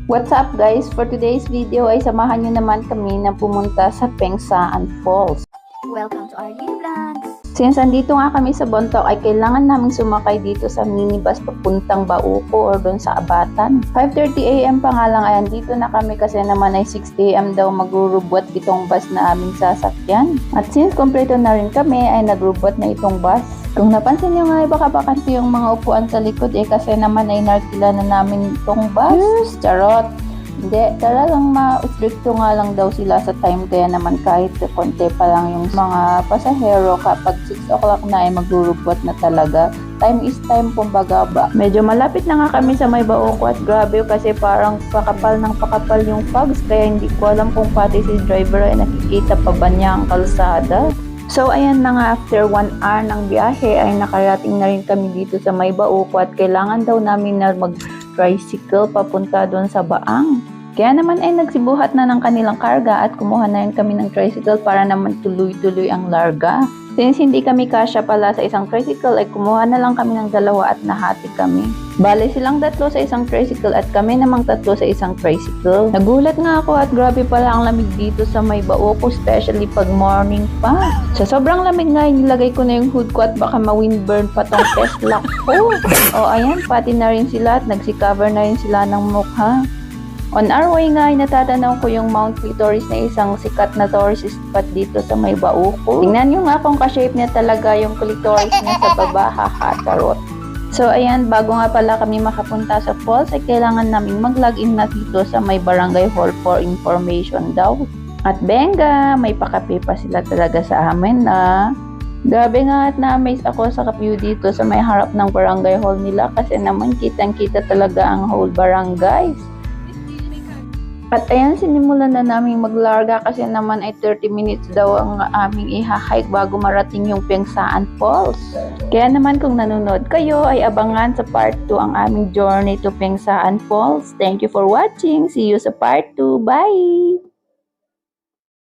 What's up guys? For today's video ay samahan nyo naman kami na pumunta sa Pengsaan Falls. Welcome to our new vlogs! Since andito nga kami sa Bontoc ay kailangan naming sumakay dito sa minibus papuntang Bauco or doon sa Abatan. 5:30 AM pa nga lang ay andito na kami kasi naman ay 6 AM daw magrurubot itong bus na aming sasakyan. At since kompleto na rin kami ay nagrubot na itong bus. Kung napansin nyo nga ay baka bakante yung mga upuan sa likod kasi naman ay narkila na namin itong bus. Charot! Hindi, talagang ma-stricto nga lang daw sila sa time kaya naman kahit konti pa lang yung mga pasahero kapag 6 o'clock na ay magrurubot na talaga. Time is time kumbaga ba. Medyo malapit na nga kami sa may Bauco at grabe kasi parang pakapal ng pakapal yung fogs kaya hindi ko alam kung pati si driver ay nakikita pa ba niya ang kalsada. So ayan na nga, after 1 hour ng biyahe ay nakarating na rin kami dito sa may Bauco at kailangan daw namin na mag-tricycle papunta doon sa Baang. Kaya naman ay nagsibuhat na ng kanilang karga at kumuha na rin kami ng tricycle para naman tuloy-tuloy ang larga. Since hindi kami kasya pala sa isang tricycle ay kumuha na lang kami ng dalawa at nahati kami. Bale silang 3 sa isang tricycle at kami namang 3 sa isang tricycle. Nagulat nga ako at grabe pala ang lamig dito sa may Bauco, especially pag morning pa. Sa sobrang lamig nga nilagay ko na yung hood ko at baka ma-windburn pa tong Tesla ko. O ayan, pati na rin sila at nagsi-cover na rin sila ng mukha. On our way nga ay natatanaw ko yung Mount Clitoris na isang sikat na tourist spot dito sa may Bauco. Tingnan nyo nga kung ka-shape niya talaga yung clitoris niya sa baba, haha, tarot. So ayan, bago nga pala kami makapunta sa falls ay kailangan naming mag-login na dito sa may barangay hall for information daw. At benga, may pakape pa sila talaga sa amin na grabe nga at na-amaze ako sa view dito sa may harap ng barangay hall nila kasi naman kitang-kita talaga ang whole barangay. At ayan, sinimulan na naming maglarga kasi naman ay 30 minutes daw ang aming iha-hike bago marating yung Pengsaan Falls. Kaya naman kung nanonood kayo ay abangan sa part 2 ang aming journey to Pengsaan Falls. Thank you for watching. See you sa part 2. Bye!